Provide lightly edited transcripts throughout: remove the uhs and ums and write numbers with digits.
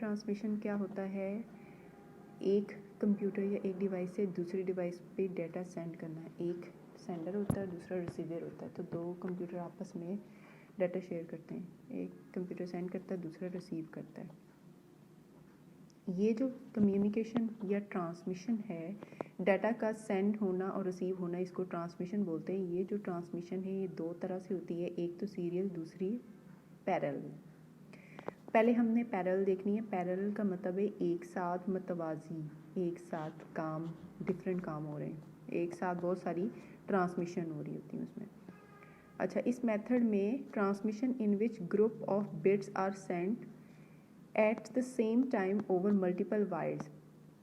Transmission क्या होता है? एक कंप्यूटर या एक डिवाइस से दूसरी डिवाइस पे डाटा सेंड करना है। एक सेंडर होता है, दूसरा रिसीवर होता है। तो दो कंप्यूटर आपस में डाटा शेयर करते हैं। एक कंप्यूटर सेंड करता है, दूसरा रिसीव करता है। ये जो कम्युनिकेशन या ट्रांसमिशन है, डाटा का सेंड होना और रिसीव होना, इसको ट्रांसमिशन बोलते हैं। ये जो ट्रांसमिशन है ये दो तरह से होती है, एक तो सीरियल, दूसरी पैरेलल। पहले हमने पैरेलल देखनी है। पैरेलल का मतलब है एक साथ मतवाजी, एक साथ काम, डिफरेंट काम हो रहे हैं, एक साथ बहुत सारी ट्रांसमिशन हो रही होती है उसमें। अच्छा, इस मेथड में transmission in which group of bits are sent at the same time over multiple wires.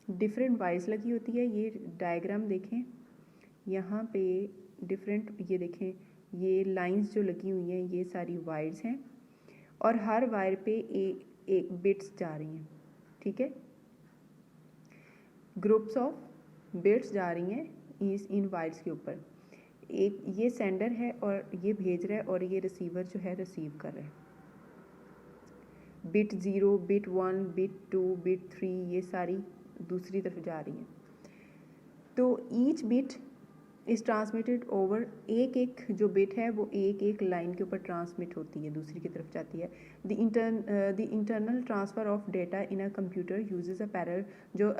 Different wires लगी होती है। ये डायग्राम देखें, यहाँ पे डिफरेंट, ये देखें, ये लाइंस जो लगी हुई हैं ये सारी वायर्स हैं और हर वायर पे एक बिट्स जा रही हैं। ठीक है, ग्रुप्स ऑफ बिट्स जा रही हैं इन वायर्स के ऊपर। एक ये सेंडर है और ये भेज रहा है और ये रिसीवर जो है रिसीव कर रहा है। बिट 0, बिट 1, बिट 2, बिट 3 ये सारी दूसरी तरफ जा रही हैं। तो each bit is transmitted over, एक एक जो बिट है वो एक एक लाइन के ऊपर ट्रांसमिट होती है, दूसरी की तरफ जाती है। The internal transfer of data in a computer uses a parallel.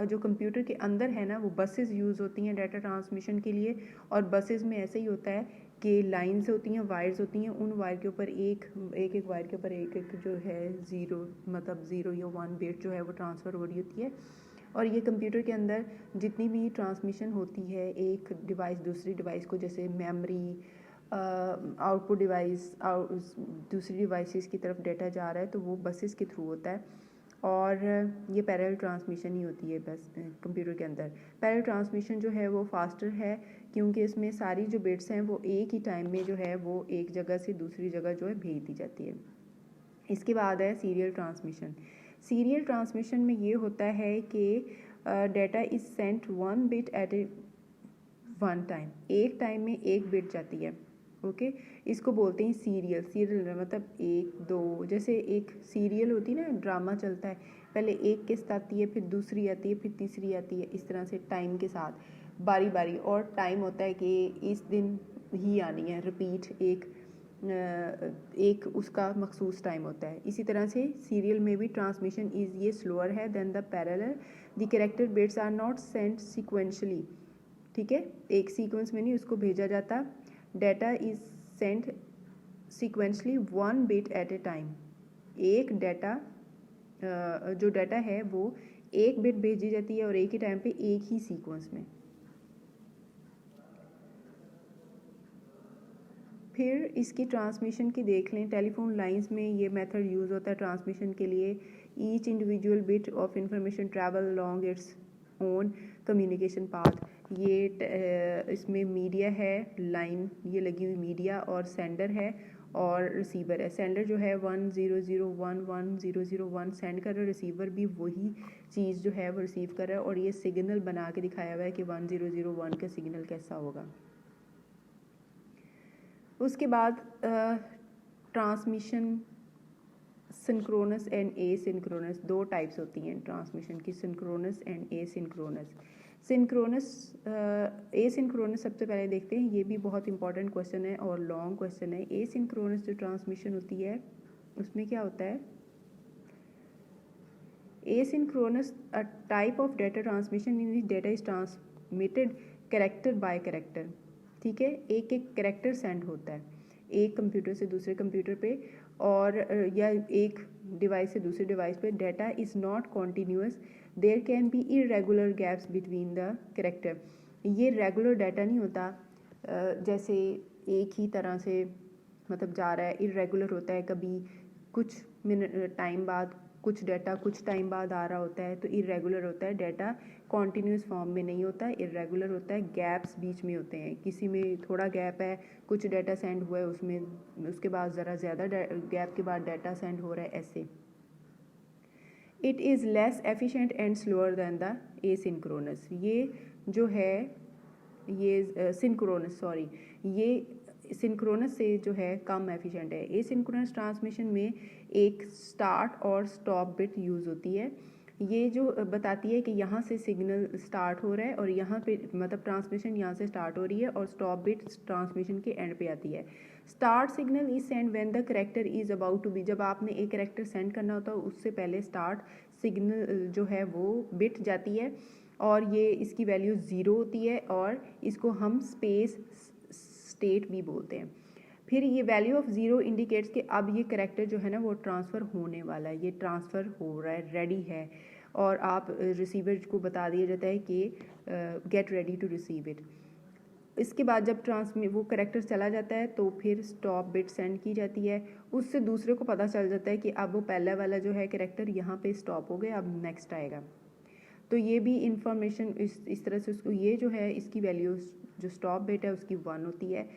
जो कंप्यूटर के अंदर है ना, वो बसेस यूज़ होती हैं डाटा ट्रांसमिशन के लिए। और बसेस में ऐसे ही होता है कि लाइंस होती हैं, वायर्स होती हैं, उन वायर के ऊपर एक एक वायर के ऊपर एक एक जो है ज़ीरो, मतलब 0 या 1 बिट जो है वो ट्रांसफ़र हो रही होती है। और ये कंप्यूटर के अंदर जितनी भी ट्रांसमिशन होती है एक डिवाइस दूसरी डिवाइस को, जैसे मेमोरी, आउटपुट डिवाइस, दूसरी डिवाइसेस की तरफ डाटा जा रहा है, तो वो बसेस के थ्रू होता है। और ये पैरेलल ट्रांसमिशन ही होती है बस कंप्यूटर के अंदर। पैरेलल ट्रांसमिशन जो है वो फास्टर है, क्योंकि इसमें सारी जो बिट्स हैं वो एक ही टाइम में जो है वो एक जगह से दूसरी जगह जो है भेज दी जाती है। इसके बाद है सीरियल ट्रांसमिशन। सीरियल ट्रांसमिशन में ये होता है कि data is sent 1 bit at a 1 time, एक टाइम में एक बिट जाती है। ओके, इसको बोलते हैं सीरियल। सीरियल मतलब एक दो, जैसे एक सीरियल होती है ना, ड्रामा चलता है, पहले एक किस्त आती है, फिर दूसरी आती है, फिर तीसरी आती है, इस तरह से टाइम के साथ बारी बारी। और टाइम होता है कि इस दिन ही आनी है, रिपीट एक उसका मखसूस टाइम होता है। इसी तरह से सीरियल में भी ट्रांसमिशन इज़ ये स्लोअर है then the parallel. The character bits are not sent sequentially. ठीक है, एक सीक्वेंस में नहीं उसको भेजा जाता। Data is sent sequentially 1 bit at a time. एक डाटा जो डाटा है वो एक बिट भेजी जाती है और एक ही टाइम पे एक ही सीक्वेंस में। फिर इसकी ट्रांसमिशन की देख लें। टेलीफोन लाइंस में ये मेथड यूज़ होता है ट्रांसमिशन के लिए। Each individual bit of information travel long its own communication path. ये इसमें मीडिया है, लाइन ये लगी हुई मीडिया, और सेंडर है और रिसीवर है। सेंडर जो है 1001 सेंड कर रहा है, रिसीवर भी वही चीज़ जो है वो रिसीव कर रहा है। और ये सिग्नल बना के दिखाया हुआ है कि 1001 का सिग्नल कैसा होगा। उसके बाद transmission synchronous and a synchronous, दो टाइप्स होती हैं ट्रांसमिशन की, synchronous and a synchronous. Synchronous a synchronous सबसे पहले देखते हैं, ये भी बहुत इंपॉर्टेंट क्वेश्चन है और लॉन्ग क्वेश्चन है। ए सिंक्रोनस जो ट्रांसमिशन होती है उसमें क्या होता है? A synchronous a type of data transmission in which data is transmitted character bye character. ठीक है, एक एक कैरेक्टर सेंड होता है एक कंप्यूटर से दूसरे कंप्यूटर पे, और या एक डिवाइस से दूसरे डिवाइस पे। Data is not continuous, there can be irregular gaps between the character. ये रेगुलर डाटा नहीं होता, जैसे एक ही तरह से मतलब जा रहा है, इरेगुलर होता है। कभी कुछ मिनट टाइम बाद कुछ डाटा कुछ टाइम बाद आ रहा होता है, तो इरेगुलर होता है। डाटा कॉन्टीन्यूस फॉर्म में नहीं होता, इरेगुलर होता है, गैप्स बीच में होते हैं। किसी में थोड़ा गैप है, कुछ डाटा सेंड हुआ है उसमें, उसके बाद ज़रा ज़्यादा गैप के बाद डाटा सेंड हो रहा है, ऐसे। It is less efficient and slower then the a synchronous. ये जो है ये सिंक्रोनस, सॉरी, ये सिंक्रोनस से जो है कम एफिशिएंट है। एसिंक्रोनस ट्रांसमिशन में एक स्टार्ट और स्टॉप बिट यूज़ होती है। ये जो बताती है कि यहाँ से सिग्नल स्टार्ट हो रहा है और यहाँ पे मतलब ट्रांसमिशन यहाँ से स्टार्ट हो रही है, और स्टॉप बिट ट्रांसमिशन के एंड पे आती है। Start signal is send when the character is about to be, जब आपने एक कैरेक्टर सेंड करना होता है उससे पहले स्टार्ट सिग्नल जो है वो बिट जाती है, और ये इसकी वैल्यू 0 होती है, और इसको हम स्पेस स्टेट भी बोलते हैं। फिर ये वैल्यू ऑफ 0 इंडिकेट्स कि अब ये कैरेक्टर जो है ना वो ट्रांसफ़र होने वाला है, ये ट्रांसफ़र हो रहा है, रेडी है, और आप रिसीवर को बता दिया जाता है कि get ready to receive it. इसके बाद जब वो कैरेक्टर चला जाता है तो फिर स्टॉप बिट सेंड की जाती है, उससे दूसरे को पता चल जाता है कि अब वो पहला वाला जो है कैरेक्टर यहाँ पे स्टॉप हो गया, अब नेक्स्ट आएगा। तो ये भी इंफॉर्मेशन इस तरह से उसको, ये जो है इसकी वैल्यू जो स्टॉप बिट है उसकी 1 होती है,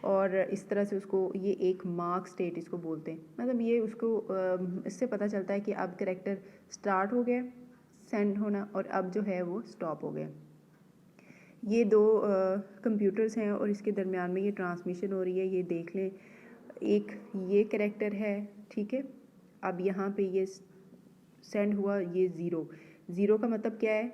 और इस तरह से उसको ये एक मार्क स्टेट इसको बोलते हैं। मतलब ये उसको इससे पता चलता है कि अब कैरेक्टर स्टार्ट हो गया सेंड होना, और अब जो है वो स्टॉप हो गया। ये दो कंप्यूटर्स हैं और इसके दरमियान में ये ट्रांसमिशन हो रही है। ये देख लें, एक ये कैरेक्टर है, ठीक है। अब यहाँ पे ये सेंड हुआ, ये 0 का मतलब क्या है,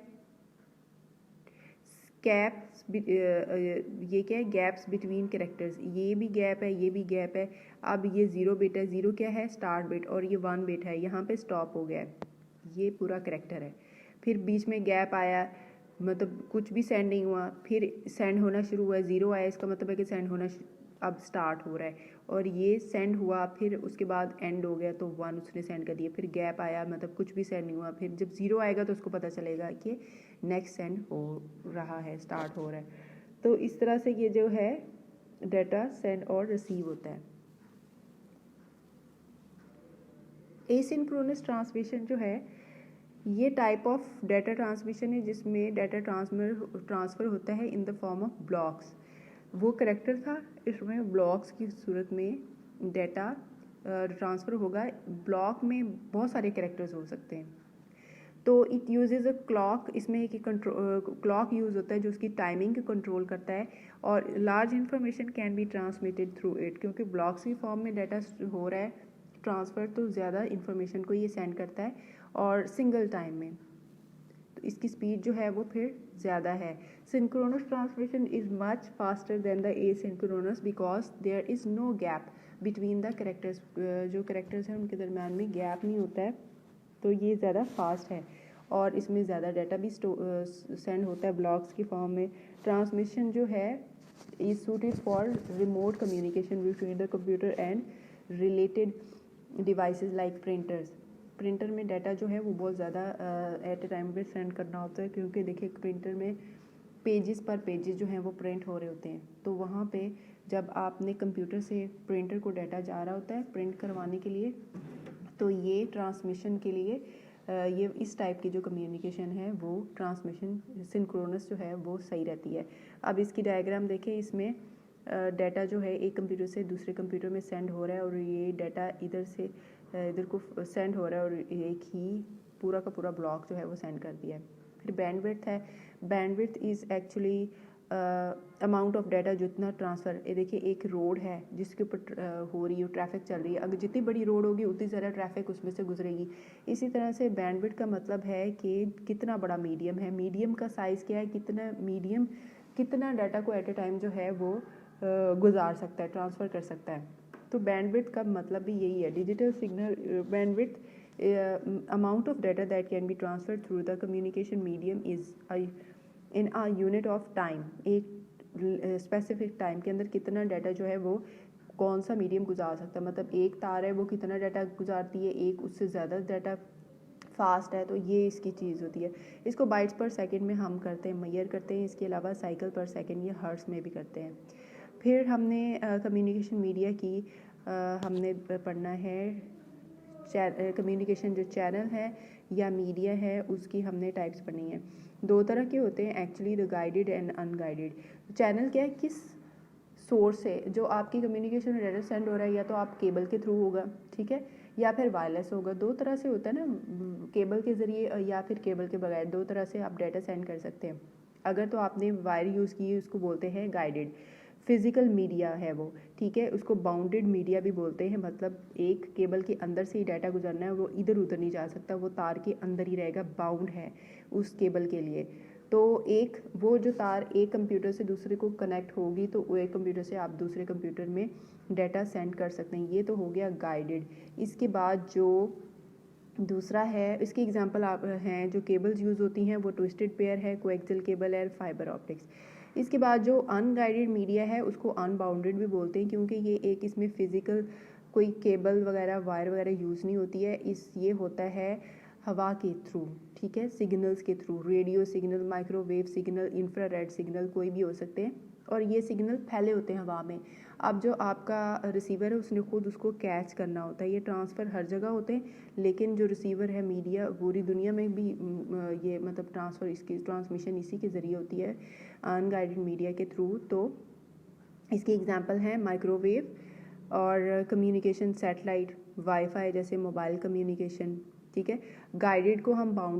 गैप्स, ये क्या है, गैप्स बिटवीन कैरेक्टर्स, ये भी गैप है, ये भी गैप है। अब ये 0 बिट है, 0 क्या है, स्टार्ट बिट, और ये 1 बिट है, यहाँ पे स्टॉप हो गया है, ये पूरा कैरेक्टर है। फिर बीच में गैप आया, मतलब कुछ भी सेंड नहीं हुआ, फिर सेंड होना शुरू हुआ, 0 आया, इसका मतलब है कि सेंड होना अब स्टार्ट हो रहा है, और ये सेंड हुआ, फिर उसके बाद एंड हो गया तो 1 उसने सेंड कर दिया, फिर गैप आया, मतलब कुछ भी सेंड नहीं हुआ, फिर जब 0 आएगा तो उसको पता चलेगा कि नेक्स्ट सेंड हो रहा है, स्टार्ट हो रहा है। तो इस तरह से ये जो है डाटा सेंड और रिसीव होता है। एसिंक्रोनस ट्रांसमिशन जो है ये टाइप ऑफ डाटा ट्रांसमिशन है जिसमें डाटा ट्रांसफ़र होता है in the form of blocks. वो कैरेक्टर था, इसमें ब्लॉक्स की सूरत में डाटा ट्रांसफ़र होगा। ब्लॉक में बहुत सारे कैरेक्टर्स हो सकते हैं, तो इट यूजेज अ क्लॉक, इसमें एक क्लॉक यूज़ होता है जो उसकी टाइमिंग को कंट्रोल करता है, और large information can be transmitted through it, क्योंकि ब्लॉक्स की फॉर्म में डाटा हो रहा है ट्रांसफ़र, तो ज़्यादा इन्फॉर्मेशन को ये सेंड करता है और सिंगल टाइम में, तो इसकी स्पीड जो है वो फिर ज़्यादा है। Synchronous transmission is much faster than the asynchronous because there is no gap between the characters, जो कैरेक्टर्स हैं उनके दरम्यान में गैप नहीं होता है, तो ये ज़्यादा फास्ट है, और इसमें ज़्यादा डाटा भी सेंड होता है ब्लॉक्स की फॉर्म में। ट्रांसमिशन जो है is suited for remote communication between the computer and related devices like printers. Printer में डाटा जो है वो बहुत ज़्यादा एट ए टाइम पे सेंड करना होता है, क्योंकि देखिए प्रिंटर में पेजेस पर पेजेस जो हैं वो प्रिंट हो रहे होते हैं, तो वहाँ पे जब आपने कंप्यूटर से प्रिंटर को डाटा जा रहा होता है प्रिंट करवाने के लिए, तो ये ट्रांसमिशन के लिए ये इस टाइप की जो कम्युनिकेशन है वो ट्रांसमिशन सिंक्रोनस जो है वो सही रहती है। अब इसकी डायग्राम देखें, इसमें डाटा जो है एक कंप्यूटर से दूसरे कंप्यूटर में सेंड हो रहा है, और ये डाटा इधर से इधर को सेंड हो रहा है, और एक ही पूरा का पूरा ब्लॉक जो है वो सेंड कर दिया है। फिर बैंडविड्थ है, bandwidth is actually amount of data जितना ट्रांसफ़र, ये देखिए एक रोड है जिसके ऊपर हो रही है ट्रैफिक चल रही है, अगर जितनी बड़ी रोड होगी उतनी ज़्यादा ट्रैफिक उसमें से गुजरेगी। इसी तरह से बैंडविड्थ का मतलब है कि कितना बड़ा मीडियम है, मीडियम का साइज़ क्या है, कितना मीडियम कितना डाटा को एट ए टाइम जो है वो गुजार सकता है, ट्रांसफ़र कर सकता है। तो बैंडविड्थ का मतलब भी यही है। Digital signal bandwidth amount of data that can be transferred through the communication medium is in a unit of time, एक स्पेसिफिक टाइम के अंदर कितना डाटा जो है वो कौन सा मीडियम गुजार सकता है, मतलब एक तार है वो कितना डाटा गुजारती है, एक उससे ज़्यादा डाटा फास्ट है, तो ये इसकी चीज़ होती है। इसको बाइट्स पर सेकंड में हम करते हैं, मेजर करते हैं, इसके अलावा साइकिल पर सेकंड या हर्ट्ज़ में भी करते हैं। फिर हमने कम्युनिकेशन मीडिया की हमने पढ़ना है कम्युनिकेशन जो चैनल है या मीडिया है उसकी हमने टाइप्स पढ़नी है। दो तरह के होते हैं actually, the guided and unguided. Channel क्या है, किस सोर्स से जो आपकी कम्युनिकेशन में डाटा सेंड हो रहा है, या तो आप केबल के थ्रू होगा, ठीक है, या फिर वायरलेस होगा। दो तरह से होता है ना, केबल के ज़रिए या फिर केबल के बगैर, दो तरह से आप डाटा सेंड कर सकते हैं। अगर तो आपने वायर यूज़ की उसको बोलते हैं गाइडेड। फिजिकल मीडिया है वो, ठीक है। उसको बाउंडेड मीडिया भी बोलते हैं, मतलब एक केबल के अंदर से ही डाटा गुजरना है, वो इधर उधर नहीं जा सकता, वो तार के अंदर ही रहेगा, बाउंड है उस केबल के लिए। तो एक वो जो तार एक कंप्यूटर से दूसरे को कनेक्ट होगी तो वो एक कंप्यूटर से आप दूसरे कंप्यूटर में डाटा सेंड कर सकते हैं। ये तो हो गया गाइडेड। इसके बाद जो दूसरा है, इसकी एग्जांपल आप हैं जो केबल्स यूज़ होती हैं वो ट्विस्टेड पेयर है, कोएक्सियल केबल है, फाइबर ऑप्टिक्स। इसके बाद जो अनगाइडेड मीडिया है उसको अनबाउंडेड भी बोलते हैं, क्योंकि ये एक इसमें फ़िज़िकल कोई केबल वगैरह वायर वगैरह यूज़ नहीं होती है। ये होता है हवा के थ्रू, ठीक है, सिग्नल्स के through, radio signal, microwave signal, infrared signal कोई भी हो सकते हैं, और ये सिग्नल फैले होते हैं हवा में। अब जो आपका रिसीवर है उसने खुद उसको कैच करना होता है। ये ट्रांसफ़र हर जगह होते हैं, लेकिन जो रिसीवर है मीडिया पूरी दुनिया में भी ये मतलब ट्रांसफ़र इसकी ट्रांसमिशन इसी के ज़रिए होती है, अनगाइडेड मीडिया के थ्रू। तो इसकी एग्जांपल हैं माइक्रोवेव और कम्युनिकेशन सैटेलाइट, वाईफाई जैसे मोबाइल कम्युनिकेशन, ठीक है। गाइडेड को हम बाउंडेड